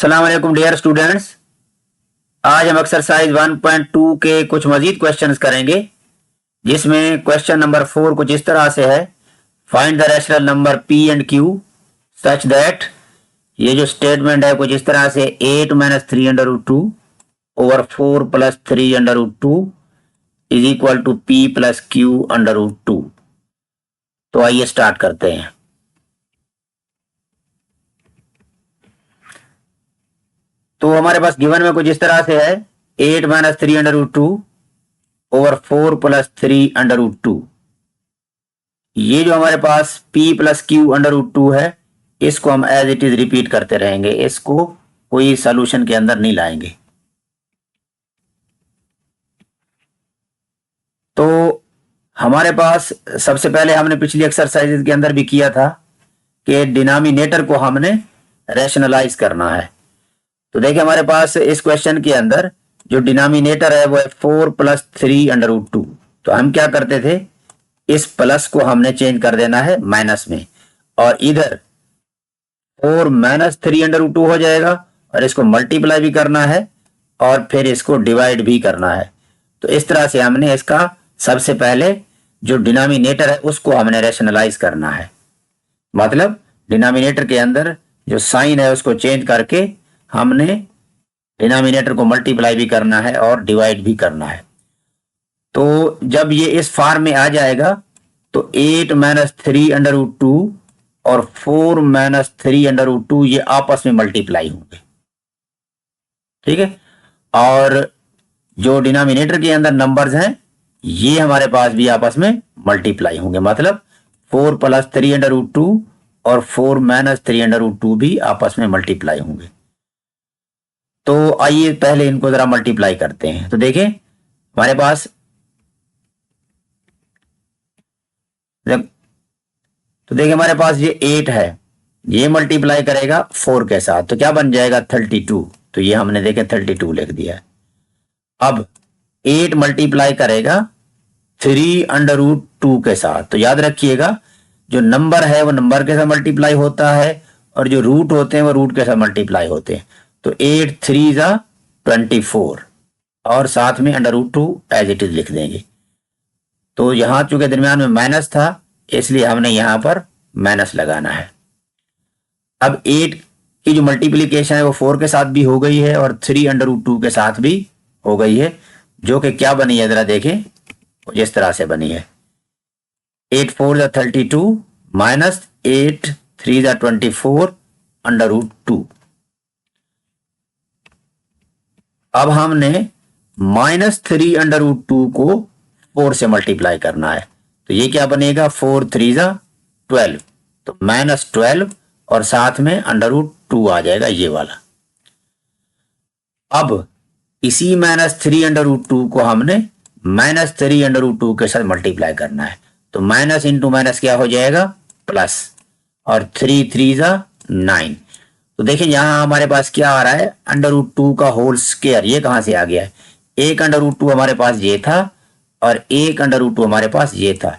अस्सलाम वालेकुम dear students. आज हम एक्सरसाइज 1.2 के कुछ मजीद क्वेश्चंस करेंगे, जिसमें क्वेश्चन नंबर 4 कुछ इस तरह से है। Find the rational number p and q such that, ये जो स्टेटमेंट है कुछ इस तरह से 8 - 3√2 over 4 + 3√2 is equal to p + q√2। तो आइए स्टार्ट करते हैं। तो हमारे पास गिवन में कुछ इस तरह से है 8 - 3√2 ओवर 4 + 3√2। ये जो हमारे पास p + q√2 है, इसको हम एज इट इज रिपीट करते रहेंगे, इसको कोई सॉल्यूशन के अंदर नहीं लाएंगे। तो हमारे पास सबसे पहले हमने पिछली एक्सरसाइज के अंदर भी किया था कि डिनोमिनेटर को हमने रैशनलाइज करना है। तो देखिए हमारे पास इस क्वेश्चन के अंदर जो डिनोमिनेटर है वो है 4 + 3√2। तो हम क्या करते थे, इस प्लस को हमने चेंज कर देना है माइनस में, और इधर 4 - 3√2 हो जाएगा, और इसको मल्टीप्लाई भी करना है और फिर इसको डिवाइड भी करना है। तो इस तरह से हमने इसका सबसे पहले जो डिनोमिनेटर है उसको हमने रैशनलाइज करना है। मतलब डिनोमिनेटर के अंदर जो साइन है उसको चेंज करके हमने डिनोमिनेटर को मल्टीप्लाई भी करना है और डिवाइड भी करना है। तो जब ये इस फॉर्म में आ जाएगा तो 8 - 3√2 और 4 - 3√2 ये आपस में मल्टीप्लाई होंगे, ठीक है। और जो डिनोमिनेटर के अंदर नंबर्स हैं ये हमारे पास भी आपस में मल्टीप्लाई होंगे, मतलब 4 + 3√2 और 4 - 3√2 भी आपस में मल्टीप्लाई होंगे। तो आइए पहले इनको जरा मल्टीप्लाई करते हैं। तो देखें हमारे पास तो देखिए हमारे पास ये 8 है, ये मल्टीप्लाई करेगा 4 के साथ तो क्या बन जाएगा 32। तो ये हमने देखे 32 लिख दिया है। अब 8 मल्टीप्लाई करेगा 3√2 के साथ। तो याद रखिएगा जो नंबर है वो नंबर के साथ मल्टीप्लाई होता है और जो रूट होते हैं वो रूट के साथ मल्टीप्लाई होते हैं। तो 8 × 3 = 24 और साथ में √2 एज इट इज लिख देंगे। तो यहां चूंकि दरमियान में माइनस था इसलिए हमने यहां पर माइनस लगाना है। अब 8 की जो मल्टीप्लीकेशन है वो 4 के साथ भी हो गई है और 3√2 के साथ भी हो गई है, जो कि क्या बनी है जरा देखें, जिस तरह से बनी है 8 × 4 = 32 माइनस 8 × 3 = 24 √2। अब हमने -3√2 को 4 से मल्टीप्लाई करना है। तो ये क्या बनेगा 4 × 3 = 12, तो -12 और साथ में √2 आ जाएगा ये वाला। अब इसी -3√2 को हमने -3√2 के साथ मल्टीप्लाई करना है। तो माइनस इंटू माइनस क्या हो जाएगा प्लस, और 3 × 3 = 9। तो देखिए यहां हमारे पास क्या आ रहा है √2 का होल स्क्वायर। ये कहां से आ गया है, एक √2 हमारे पास ये था और एक √2 हमारे पास ये था।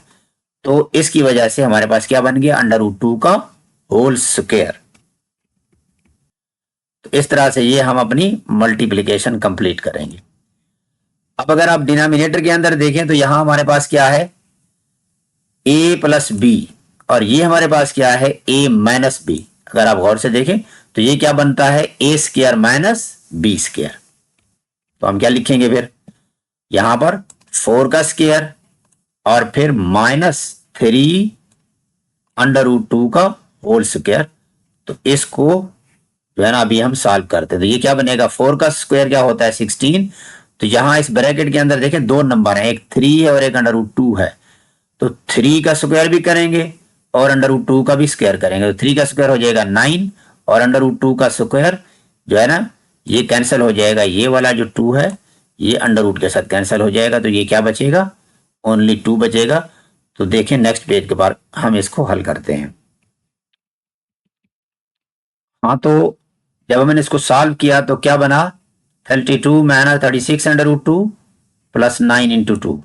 तो इसकी वजह से हमारे पास क्या बन गया √2 का होल स्क्वायर। तो इस तरह से ये हम अपनी मल्टीप्लिकेशन कंप्लीट करेंगे। अब अगर आप डिनोमिनेटर के अंदर देखें तो यहां हमारे पास क्या है a + b, और ये हमारे पास क्या है a - b। अगर आप गौर से देखें तो ये क्या बनता है a² - b²। तो हम क्या लिखेंगे फिर यहां पर 4 का स्क्वायर और फिर -3 √2 का होल स्क्वायर। तो इसको जो है ना अभी हम सॉल्व करते हैं। तो ये क्या बनेगा 4 का स्क्वायर क्या होता है 16। तो यहां इस ब्रैकेट के अंदर देखें दो नंबर है, एक 3 है और एक √2 है। तो 3 का स्क्वायर भी करेंगे और √2 का भी स्क्वायर करेंगे। तो 3 का स्क्वायर हो जाएगा 9 और √2 का स्क्वायर जो है ना ये कैंसिल हो जाएगा, ये वाला जो 2 है ये √2 के साथ कैंसिल हो जाएगा। तो ये क्या बचेगा ओनली 2 बचेगा। तो देखें नेक्स्ट पेज के बाद हम इसको हल करते हैं। हाँ, तो जब मैंने इसको सॉल्व किया तो क्या बना 32 - 36 √2 + 9 × 2,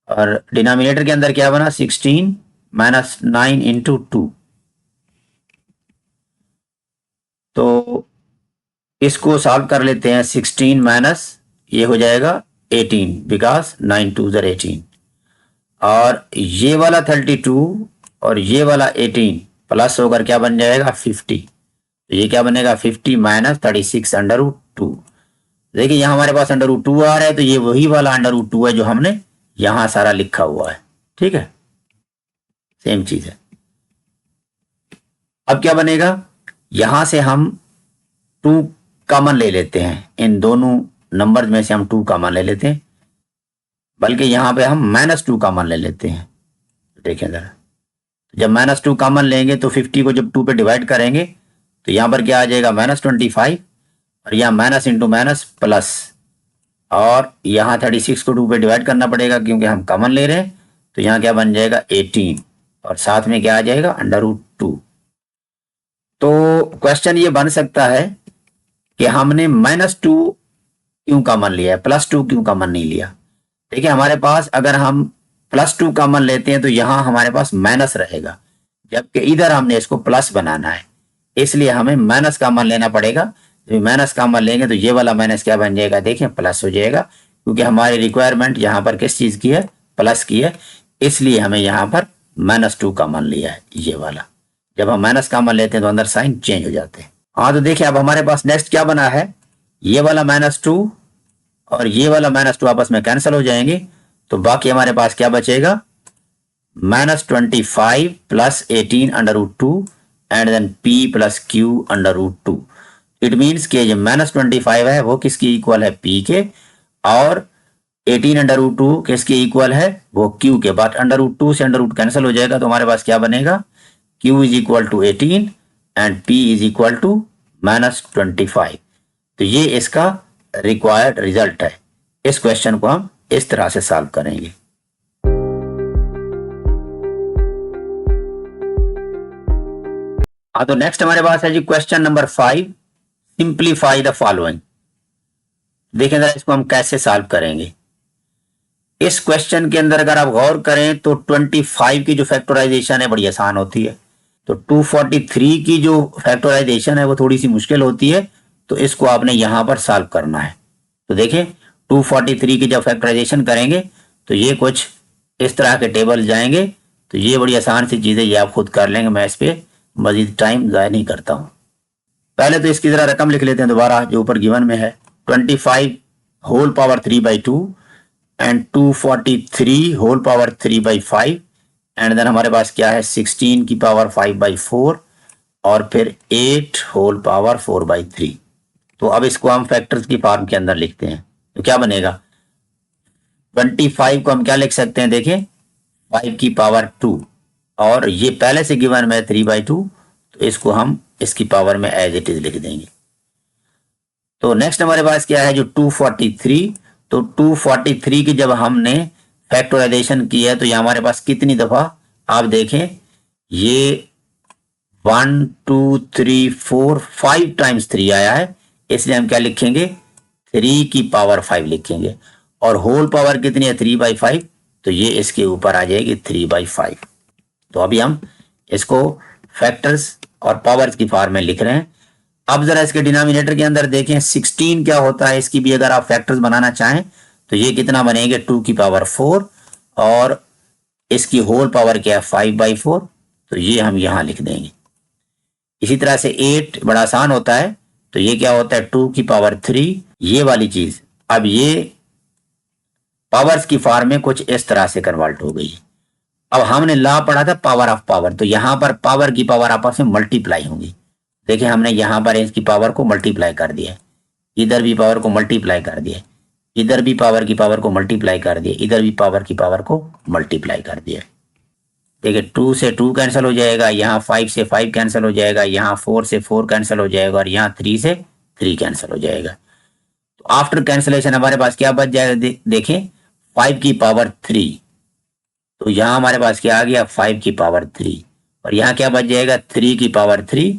और डिनोमिनेटर के अंदर क्या बना 16 - 9 × 2। तो इसको सॉल्व कर लेते हैं। 16 माइनस ये हो जाएगा 18 बिकॉज 9 2 ज़र 18, और ये वाला 32 और ये वाला 18 प्लस होकर क्या बन जाएगा 50। तो ये क्या बनेगा 50 माइनस 36 अंडर रूट 2। देखिए यहाँ हमारे पास अंडर रूट 2 आ रहा है, तो ये वही वाला अंडर रूट 2 है जो हमने यहां सारा लिखा हुआ है। ठीक है, सेम चीज है। अब क्या बनेगा, यहां से हम 2 कॉमन ले लेते हैं, इन दोनों नंबर में से हम 2 कॉमन ले लेते हैं, बल्कि यहां पे हम -2 कॉमन ले लेते हैं। देखें जरा, जब -2 कॉमन लेंगे तो 50 को जब 2 पे डिवाइड करेंगे तो यहां पर क्या आ जाएगा -25, और यहाँ माइनस इंटू माइनस प्लस, और यहाँ 36 को 2 पे डिवाइड करना पड़ेगा क्योंकि हम कॉमन ले रहे हैं, तो यहाँ क्या बन जाएगा 18, और साथ में क्या आ जाएगा अंडर रूट 2। तो क्वेश्चन ये बन सकता है कि हमने -2 क्यों कॉमन लिया है, +2 क्यों कॉमन नहीं लिया। देखिए हमारे पास अगर हम +2 कॉमन लेते हैं तो यहां हमारे पास माइनस रहेगा, जबकि इधर हमने इसको प्लस बनाना है, इसलिए हमें माइनस कॉमन लेना पड़ेगा। जब माइनस कॉमन लेंगे तो ये वाला माइनस क्या बन जाएगा, देखें प्लस हो जाएगा, क्योंकि हमारी रिक्वायरमेंट यहाँ पर किस चीज की है, प्लस की है, इसलिए हमें यहाँ पर -2 कॉमन लिया है ये वाला। जब हम माइनस कॉमन लेते हैं तो अंदर साइन चेंज हो जाते हैं। हाँ, तो देखिए अब हमारे पास नेक्स्ट क्या बना है, ये वाला -2 और ये वाला -2 आपस में कैंसिल हो जाएंगे, तो बाकी हमारे पास क्या बचेगा, -25 plus 18 under root 2 and then p plus q under root 2। It means के जो -25 है वो किसकी इक्वल है, p के, और 18 अंडर रूट 2 किसके इक्वल है, वो q के। बट अंडर रूट 2 से अंडर रूट कैंसिल हो जाएगा, तो हमारे पास क्या बनेगा, q is equal to 18 and p is equal to -25। तो ये इसका रिक्वायर्ड रिजल्ट है। इस क्वेश्चन को हम इस तरह से सॉल्व करेंगे। हाँ, तो नेक्स्ट हमारे पास है जी question number 5, simplify the following. देखें जरा इसको हम कैसे सॉल्व करेंगे। इस क्वेश्चन के अंदर अगर आप गौर करें तो 25 की जो फैक्टराइजेशन है बड़ी आसान होती है, तो 243 की जो फैक्टराइजेशन है वो थोड़ी सी मुश्किल होती है, तो इसको आपने यहां पर सॉल्व करना है। तो देखें 243 की जब फैक्टराइजेशन करेंगे तो ये कुछ इस तरह के टेबल जाएंगे, तो ये बड़ी आसान सी चीजें ये आप खुद कर लेंगे, मैं इस पे मजीद टाइम ज़ाया नहीं करता हूं। पहले तो इसकी जरा रकम लिख लेते हैं दोबारा, जो ऊपर गिवन में है, 25 whole power 3/2 and 243 whole power 3/5, and then हमारे पास क्या है 16 की पावर 5/4, और फिर 8 होल पावर 4/3। तो अब इसको हम फैक्टर्स की फॉर्म के अंदर लिखते हैं, तो क्या बनेगा, 25 को हम क्या लिख सकते हैं, देखें 5 की पावर 2, और ये पहले से गिवन में 3/2, तो इसको हम इसकी पावर में एज इट इज लिख देंगे। तो नेक्स्ट हमारे पास क्या है, जो 243, तो 243 की जब हमने फैक्टराइजेशन की है तो ये हमारे पास कितनी दफा, आप देखें ये 1 2 3 4 5 टाइम्स 3 आया है, इसलिए हम क्या लिखेंगे 3 की पावर 5 लिखेंगे, और होल पावर कितनी है 3/5, तो ये इसके ऊपर आ जाएगी 3/5। तो अभी हम इसको फैक्टर्स और पावर्स की फॉर्म में लिख रहे हैं। अब जरा इसके डिनोमिनेटर के अंदर देखें 16 क्या होता है, इसकी भी अगर आप फैक्टर्स बनाना चाहें तो ये कितना बनेंगे 2 की पावर 4, और इसकी होल पावर क्या है 5/4, तो ये हम यहां लिख देंगे। इसी तरह से 8 बड़ा आसान होता है, तो ये क्या होता है 2 की पावर 3, ये वाली चीज अब ये पावर्स की फॉर्म में कुछ इस तरह से कन्वर्ट हो गई। अब हमने लॉ पढ़ा था पावर ऑफ पावर, तो यहां पर पावर की पावर आपस में मल्टीप्लाई होंगी। देखिए हमने यहां पर इसकी पावर को मल्टीप्लाई कर दिया, इधर भी पावर को मल्टीप्लाई कर दिया, इधर भी पावर की पावर को मल्टीप्लाई कर दिया, इधर भी पावर की पावर को मल्टीप्लाई कर दिया। देखिए 2 से 2 कैंसिल हो जाएगा, यहाँ 5 से 5 कैंसिल हो जाएगा, यहाँ 4 से 4 कैंसिल हो जाएगा, और यहाँ 3 से 3 कैंसिल हो जाएगा। तो आफ्टर कैंसिलेशन हमारे पास क्या बच जाएगा, देखें 5 की पावर 3, तो यहां हमारे पास क्या आ गया 5 की पावर 3, और यहां क्या बच जाएगा 3 की पावर 3,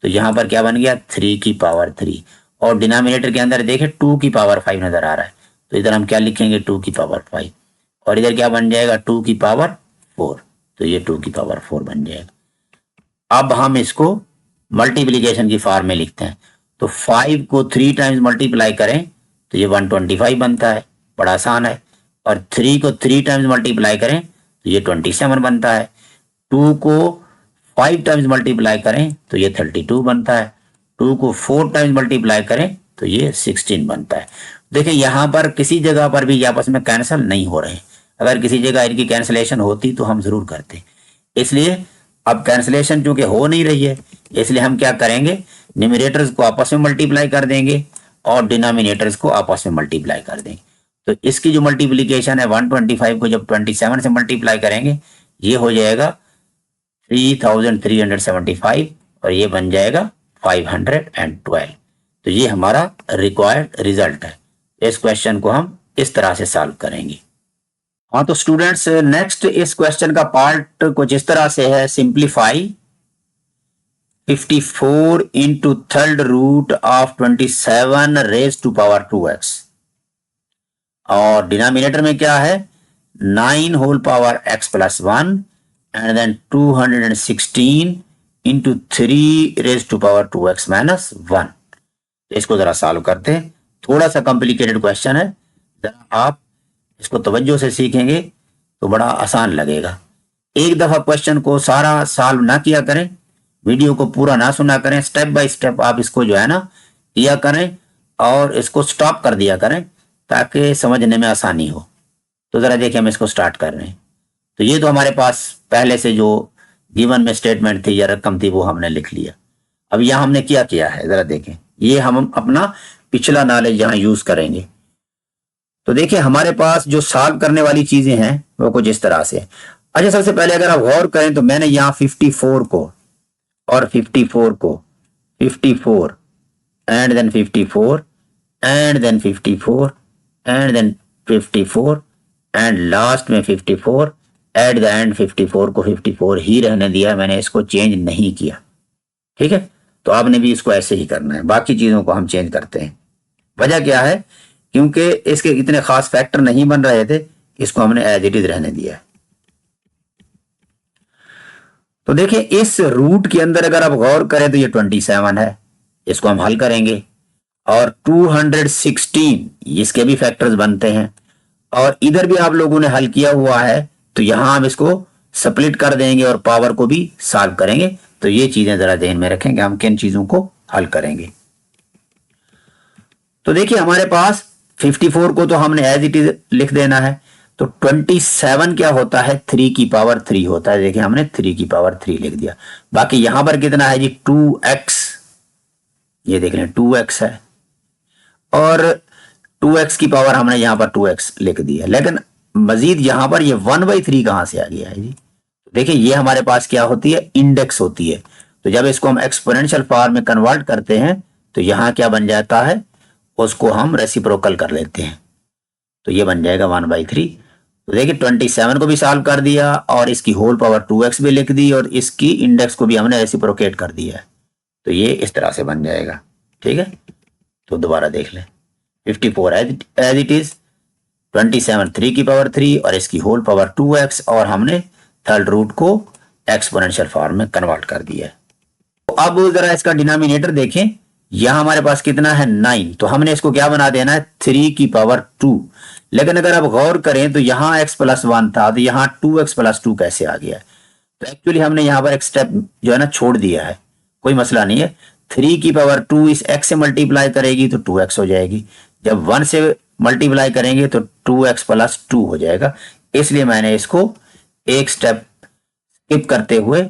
तो यहां पर क्या बन गया 3 की पावर 3, और डिनोमिनेटर के अंदर देखें 2 की पावर 5 नजर आ रहा है, तो इधर हम क्या लिखेंगे 2 की पावर 5, और इधर क्या बन जाएगा 2 की पावर 4, तो ये 2 की पावर 4 बन जाएगा। अब हम इसको मल्टीप्लीकेशन की फॉर्म में लिखते हैं, तो 5 को 3 टाइम्स मल्टीप्लाई करें तो ये 125 बनता है, बड़ा आसान है। और 3 को 3 टाइम्स मल्टीप्लाई करें तो ये 27 बनता है। 2 को 5 टाइम्स मल्टीप्लाई करें तो ये 32 बनता है। 2 को 4 टाइम्स मल्टीप्लाई करें तो ये 16 बनता है। देखिए यहाँ पर किसी जगह पर भी आपस में कैंसिल नहीं हो रहे हैं। अगर किसी जगह इनकी कैंसिलेशन होती तो हम जरूर करते, इसलिए अब कैंसिलेशन चूंकि हो नहीं रही है इसलिए हम क्या करेंगे, न्यूमरेटर्स को आपस में मल्टीप्लाई कर देंगे और डिनोमिनेटर्स को आपस में मल्टीप्लाई कर देंगे। तो इसकी जो मल्टीप्लीकेशन है 125 को जब 27 से मल्टीप्लाई करेंगे ये हो जाएगा 3375 और ये बन जाएगा 512। तो ये हमारा रिक्वायर्ड रिजल्ट है। इस क्वेश्चन को हम इस तरह से सॉल्व करेंगे। हाँ तो स्टूडेंट्स नेक्स्ट इस क्वेश्चन का पार्ट कुछ इस तरह से है, simplify 54 into third root of 27 raise to power 2x और डिनोमिनेटर में क्या है 9 whole power x plus 1 and then 216 into 3 raise to power 2x minus 1। इसको जरा सॉल्व करते हैं, थोड़ा सा कॉम्प्लिकेटेड क्वेश्चन है, जरा आप इसको तवज्जो से सीखेंगे तो बड़ा आसान लगेगा। एक दफा क्वेश्चन को सारा सॉल्व ना किया करें, वीडियो को पूरा ना सुना करें, स्टेप बाय स्टेप आप इसको जो है ना किया करें और इसको स्टॉप कर दिया करें ताकि समझने में आसानी हो। तो जरा देखिए हम इसको स्टार्ट कर रहे हैं। तो ये तो हमारे पास पहले से जो गिवन में स्टेटमेंट थी या रकम थी वो हमने लिख लिया। अब यहां हमने क्या किया है जरा देखें, ये हम अपना पिछला नॉलेज यहां यूज करेंगे। तो देखिए हमारे पास जो सॉल्व करने वाली चीजें हैं वो कुछ इस तरह से। अच्छा सबसे पहले अगर आप गौर करें तो मैंने यहां 54 को और 54 को 54 and then 54 and then 54 and then 54 and last में 54 एट द एंड 54 को 54 ही रहने दिया, मैंने इसको चेंज नहीं किया। ठीक है, तो आपने भी इसको ऐसे ही करना है, बाकी चीजों को हम चेंज करते हैं। वजह क्या है, क्योंकि इसके इतने खास फैक्टर नहीं बन रहे थे, इसको हमने एज इट इज रहने दिया है। तो देखिए इस रूट के अंदर अगर आप गौर करें तो ये 27 है, इसको हम हल करेंगे और 216 इसके भी फैक्टर्स बनते हैं और इधर भी आप लोगों ने हल किया हुआ है तो यहां हम इसको स्प्लिट कर देंगे और पावर को भी सॉल्व करेंगे। तो ये चीजें जरा ध्यान में रखेंगे, हम किन चीजों को हल करेंगे। तो देखिए हमारे पास 54 को तो हमने एज इट इज लिख देना है, तो 27 क्या होता है 3 की पावर 3 होता है। देखिए हमने 3 की पावर 3 लिख दिया। बाकी यहां पर कितना है जी 2x, ये देख लें 2x है और 2x की पावर हमने यहां पर 2x लिख दिया, लेकिन मजीद यहां पर ये 1/3 कहां से आ गया है जी। देखिए ये हमारे पास क्या होती है इंडेक्स होती है, तो जब इसको हम एक्सपोनेंशियल पावर में कन्वर्ट करते हैं तो यहां क्या बन जाता है, उसको हम रेसिप्रोकल कर लेते हैं, तो ये बन जाएगा 1/3। तो देखिए 27 को भी सॉल्व कर दिया और इसकी होल पावर 2x भी लिख दी और इसकी इंडेक्स को भी हमने रेसिप्रोकेट कर दिया है, तो ये इस तरह से बन जाएगा। ठीक है, तो दोबारा देख लें 54 एज इट इज, 27 3 की पावर 3 और इसकी होल पावर 2x और हमने थर्ड रूट को एक्सपोनेंशियल फॉर्म में कन्वर्ट कर दिया है। तो अब जरा इसका डिनोमिनेटर देखें, यहां हमारे पास कितना है 9, तो हमने इसको क्या बना देना है 3 की पावर 2। लेकिन अगर आप गौर करें तो यहां x प्लस 1 था, तो यहां 2x प्लस 2 कैसे आ गया है। तो एक्चुअली हमने यहां पर एक स्टेप जो है ना छोड़ दिया है, कोई मसला नहीं है। 3 की पावर 2 इस x से मल्टीप्लाई करेगी तो 2x हो जाएगी, जब 1 से मल्टीप्लाई करेंगे तो 2x प्लस 2 हो जाएगा। इसलिए मैंने इसको एक स्टेप स्किप करते हुए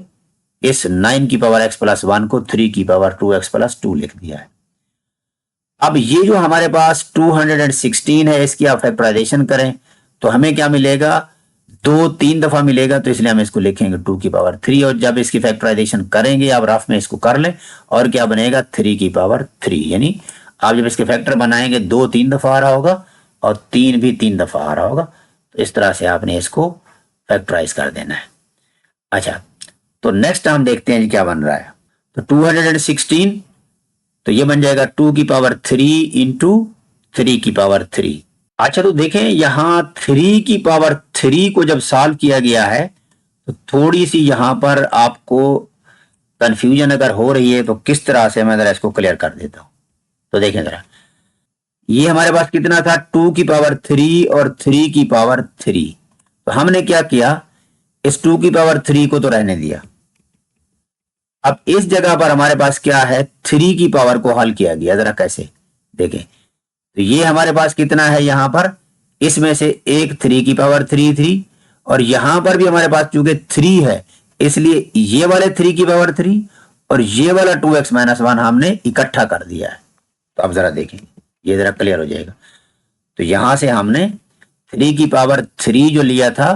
इस 9 की पावर x प्लस 1 को 3 की पावर 2x प्लस 2 लिख दिया है। अब ये जो हमारे पास 216 है, इसकी आप फैक्टराइजेशन करें तो हमें क्या मिलेगा, 2-3 दफा मिलेगा, तो इसलिए हम इसको लिखेंगे 2 की पावर 3 और जब इसकी फैक्टराइजेशन करेंगे आप रफ में इसको कर लें और क्या बनेगा 3 की पावर 3, यानी आप जब इसके फैक्टर बनाएंगे 2-3 दफा आ रहा होगा और 3 भी 3 दफा आ रहा होगा। तो इस तरह से आपने इसको फैक्टराइज कर देना है। अच्छा, तो नेक्स्ट हम देखते हैं क्या बन रहा है। तो 216 तो ये बन जाएगा 2 की पावर 3 इंटू 3 की पावर 3। अच्छा, तो देखें यहां 3 की पावर 3 को जब सॉल्व किया गया है तो थोड़ी सी यहां पर आपको कंफ्यूजन अगर हो रही है तो किस तरह से मैं जरा इसको क्लियर कर देता हूं। तो देखें जरा, ये हमारे पास कितना था, 2 की पावर 3 और 3 की पावर 3। तो हमने क्या किया, इस 2 की पावर 3 को तो रहने दिया। अब इस जगह पर हमारे पास क्या है, 3 की पावर को हल किया गया। जरा कैसे देखें, तो ये हमारे पास कितना है, यहां पर इसमें से एक 3 की पावर 3 और यहां पर भी हमारे पास चूंकि 3 है, इसलिए ये वाले 3 की पावर 3 और ये वाला 2x-1 हमने इकट्ठा कर दिया है। तो अब जरा देखें, ये जरा क्लियर हो जाएगा। तो यहां से हमने 3 की पावर 3 जो लिया था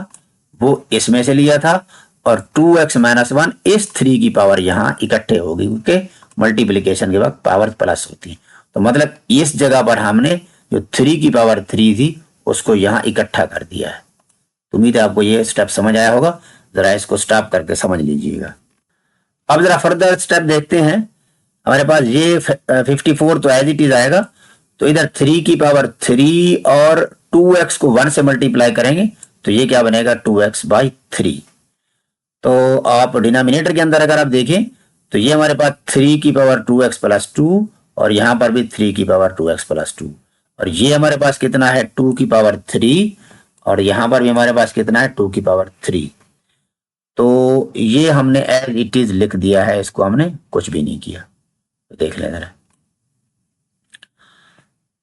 वो इसमें से लिया था, और 2x-1 इस 3 की पावर यहां इकट्ठे होगी, क्योंकि मल्टीप्लीकेशन के वक्त पावर प्लस होती है। तो मतलब इस जगह पर हमने जो 3 की पावर 3 थी उसको यहां इकट्ठा कर दिया है। उम्मीद है आपको ये स्टेप समझ आया होगा। जरा इसको स्टॉप करके समझ लीजिएगा। अब जरा फर्दर स्टेप देखते हैं। हमारे पास ये 54 तो एज इट इज आएगा, तो इधर 3 की पावर 3 और 2x को 1 से मल्टीप्लाई करेंगे तो ये क्या बनेगा, 2x/3। तो आप डिनोमिनेटर के अंदर अगर आप देखें तो ये हमारे पास 3 की पावर 2x प्लस 2 और यहां पर भी 3 की पावर 2x प्लस 2, और ये हमारे पास कितना है, 2 की पावर 3 और यहां पर भी हमारे पास कितना है, 2 की पावर 3। तो ये हमने एज इट इज लिख दिया है, इसको हमने कुछ भी नहीं किया। तो देख लें जरा।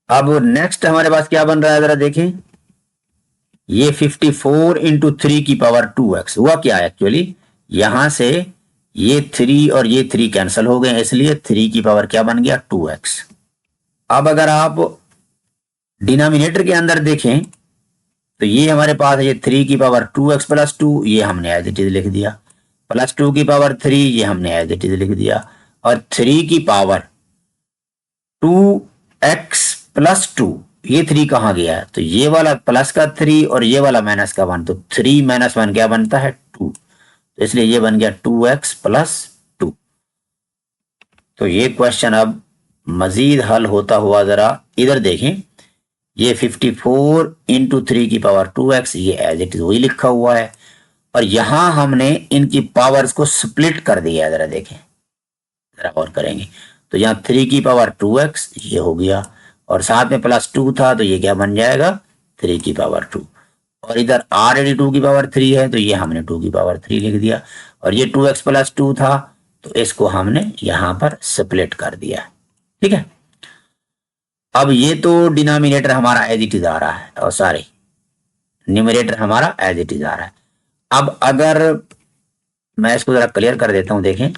अब नेक्स्ट हमारे पास क्या बन रहा है, जरा देखें। ये 54 इंटू 3 की पावर 2x हुआ क्या है, एक्चुअली यहां से ये 3 और ये 3 कैंसिल हो गए, इसलिए 3 की पावर क्या बन गया, 2x। अब अगर आप डिनोमिनेटर के अंदर देखें तो ये हमारे पास है, ये 3 की पावर 2x प्लस 2, ये हमने एज इट इज लिख दिया, प्लस 2 की पावर 3 ये हमने एज इट इज लिख दिया, और 3 की पावर 2x प्लस 2, ये 3 कहां गया है, तो ये वाला प्लस का 3 और ये वाला माइनस का 1, तो 3 - 1 क्या बनता है, 2। तो इसलिए ये बन गया 2x प्लस 2। तो ये क्वेश्चन अब मजीद हल होता हुआ जरा इधर देखें। ये 54 इंटू 3 की पावर 2x, ये एज इट इज वही लिखा हुआ है, और यहां हमने इनकी पावर्स को स्प्लिट कर दिया है। जरा देखें, जरा और करेंगे तो यहां 3 की पावर 2x ये हो गया, और साथ में प्लस 2 था तो ये क्या बन जाएगा, 3 की पावर 2, और इधर ऑलरेडी 2 की पावर 3 है तो ये हमने 2 की पावर 3 लिख दिया, और ये 2x प्लस 2 था तो इसको हमने यहां पर स्प्लिट कर दिया। ठीक है। अब ये तो डिनोमिनेटर हमारा एज इट इज आ रहा है, और सॉरी न्यूमरेटर हमारा एज इट इज आ रहा है। अब अगर मैं इसको जरा क्लियर कर देता हूं, देखें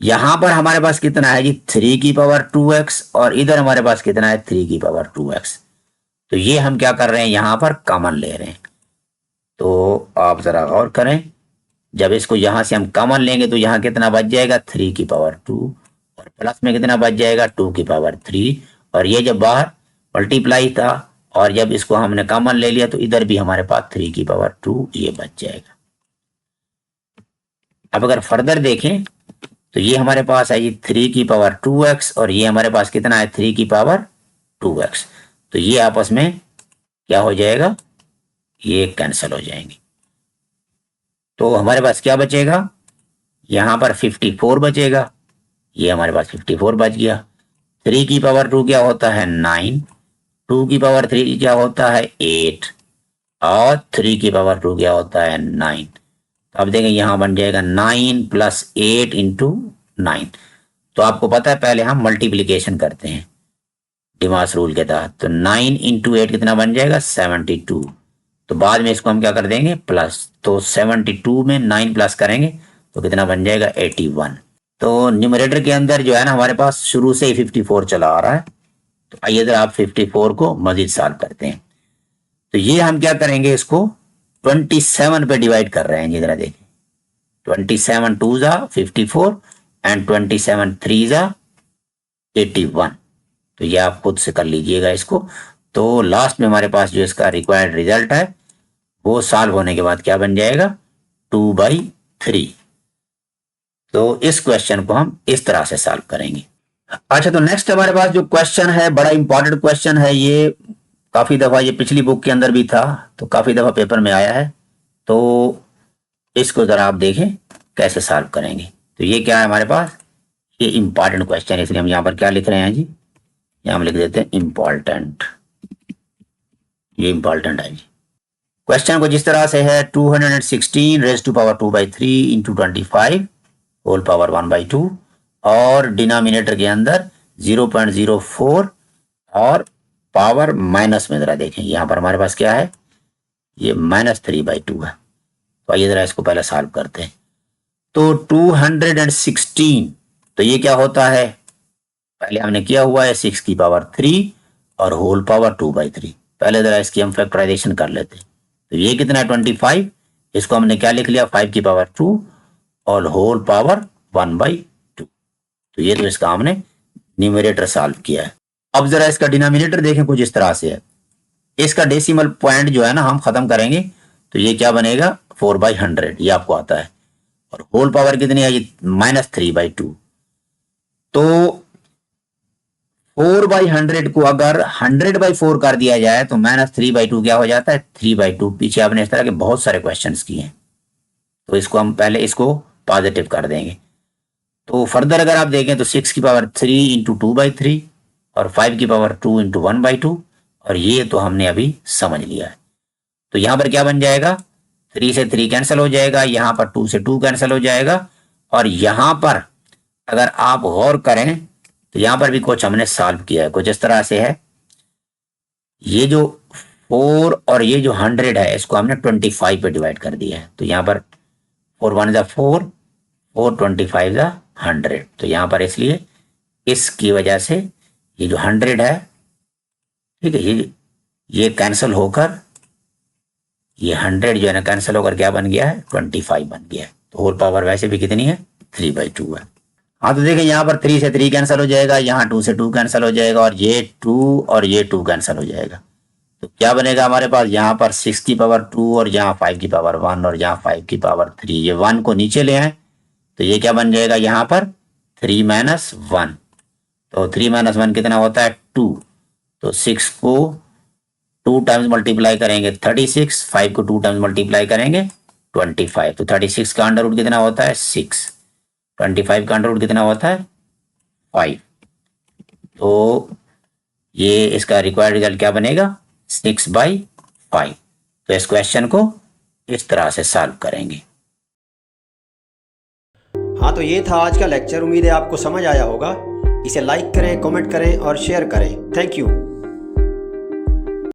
यहां पर हमारे पास कितना है जी, 3 की पावर 2x, और इधर हमारे पास कितना है, 3 की पावर 2x। तो ये हम क्या कर रहे हैं, यहां पर कॉमन ले रहे हैं। तो आप जरा गौर करें, जब इसको यहां से हम कॉमन लेंगे तो यहां कितना बच जाएगा, 3 की पावर 2, और प्लस में कितना बच जाएगा, 2 की पावर 3, और ये जब बाहर मल्टीप्लाई था और जब इसको हमने कॉमन ले लिया तो इधर भी हमारे पास 3 की पावर 2 ये बच जाएगा। अब अगर फर्दर देखें तो ये हमारे पास है ये 3 की पावर 2x, और ये हमारे पास कितना है, 3 की पावर 2x। तो ये आपस में क्या हो जाएगा, ये कैंसिल हो जाएंगे। तो हमारे पास क्या बचेगा, यहां पर 54 बचेगा, ये हमारे पास 54 बच गया। 3 की पावर 2 क्या होता है, 9, 2 की पावर 3 क्या होता है, 8, और 3 की पावर 2 क्या होता है, 9। तो अब देखें यहां बन जाएगा 9 + 8 इंटू 9। तो आपको पता है पहले हम मल्टीप्लीकेशन करते हैं डिमास रूल के तहत, तो 9 इंटू 8 कितना बन जाएगा, 72। तो बाद में इसको हम क्या कर देंगे, प्लस, तो 72 में 9 प्लस करेंगे तो कितना बन जाएगा, 81। तो न्यूमरेटर के अंदर जो है ना हमारे पास शुरू से ही 54 चला आ रहा है। तो आइए जरा आप 54 को मजीद सॉल्व करते हैं। तो ये हम क्या करेंगे, इसको 27 पे डिवाइड कर रहे हैं जी, जरा देखिए 27 2 जा 54 एंड 27 3 जा 81। तो ये आप खुद से कर लीजिएगा इसको। तो लास्ट में हमारे पास जो इसका रिक्वायर्ड रिजल्ट है वो सॉल्व होने के बाद क्या बन जाएगा, 2/3। तो इस क्वेश्चन को हम इस तरह से सॉल्व करेंगे। अच्छा, तो नेक्स्ट हमारे पास जो क्वेश्चन है बड़ा इंपॉर्टेंट क्वेश्चन है। ये काफी दफा ये पिछली बुक के अंदर भी था, तो काफी दफा पेपर में आया है। तो इसको जरा आप देखें कैसे सॉल्व करेंगे। तो ये क्या है हमारे पास, ये इंपॉर्टेंट क्वेश्चन है, इसलिए हम यहाँ पर क्या लिख रहे हैं जी, यहां हम लिख देते हैं इम्पॉर्टेंट, ये इम्पॉर्टेंट है जी। क्वेश्चन को जिस तरह से है 216 raise to power 2/3 into 25 whole power 1/2 और डिनोमिनेटर के अंदर 0.04 और पावर माइनस में, जरा देखें यहां पर हमारे पास क्या है, ये -3/2 है। तो आइए जरा इसको पहले सॉल्व करते हैं। तो 216 तो ये क्या होता है, पहले हमने किया हुआ है 6 की पावर 3 और होल पावर 2/3। पहले जरा इसकी हम फैक्टराइजेशन कर लेते हैं। तो ये कितना है 25, इसको हमने क्या लिख लिया 5 की पावर 2 और होल पावर 1/2। तो ये तो इसका हमने न्यूमरेटर सॉल्व किया है। अब जरा इसका डिनोमिनेटर देखें कुछ इस तरह से है। इसका डेसिमल पॉइंट जो है ना हम खत्म करेंगे तो ये क्या बनेगा 4/100, ये आपको आता है। और होल पावर कितनी है, ये -3/2। तो 4/100 को अगर 100/4 कर दिया जाए तो -3/2 क्या हो जाता है 3/2। पीछे आपने इस तरह के बहुत सारे क्वेश्चंस किए हैं, तो इसको हम पहले इसको पॉजिटिव कर देंगे। तो फर्दर अगर आप देखें तो 6 की पावर 3 इंटू 2/3 और 5 की पावर 2 इंटू 1/2, और ये तो हमने अभी समझ लिया है। तो यहां पर क्या बन जाएगा, 3 से 3 कैंसिल हो जाएगा, यहां पर 2 से 2 कैंसिल हो जाएगा। और यहां पर अगर आप गौर करें तो यहां पर भी कुछ हमने सॉल्व किया है, कुछ इस तरह से है। ये जो 4 और ये जो 100 है इसको हमने 25 पे डिवाइड कर दिया है। तो यहां पर 4 1 जा 4, 4 25 जा 100। तो यहां पर इसलिए इसकी वजह से ये जो 100 है, ठीक है, ये कैंसिल होकर ये 100 जो है ना कैंसिल होकर क्या बन गया है 25 बन गया है। तो होल पावर वैसे भी कितनी है 3/2 है। हाँ तो देखिए यहाँ पर 3 से 3 कैंसिल हो जाएगा, यहाँ 2 से 2 कैंसिल हो जाएगा, और ये 2 और ये 2 कैंसिल हो जाएगा। तो क्या बनेगा हमारे पास, यहाँ पर 6 की पावर 2 और यहाँ 5 की पावर 1 और यहाँ 5 की पावर 3, ये 1 को नीचे ले आए तो ये क्या बन जाएगा यहाँ पर 3 - 1। तो 3 - 1 कितना होता है 2। तो 6 को 2 टाइम्स मल्टीप्लाई करेंगे 36, 5 को 2 टाइम्स मल्टीप्लाई करेंगे 25। तो 36 का अंडर रूट कितना होता है 6, 25 का अंडर रूट कितना होता है 5। तो ये इसका रिक्वायर्ड रिजल्ट क्या बनेगा 6/5। तो इस क्वेश्चन को इस तरह से सॉल्व करेंगे। हाँ तो ये था आज का लेक्चर, उम्मीद है आपको समझ आया होगा। इसे लाइक करें, कमेंट करें और शेयर करें। Thank you.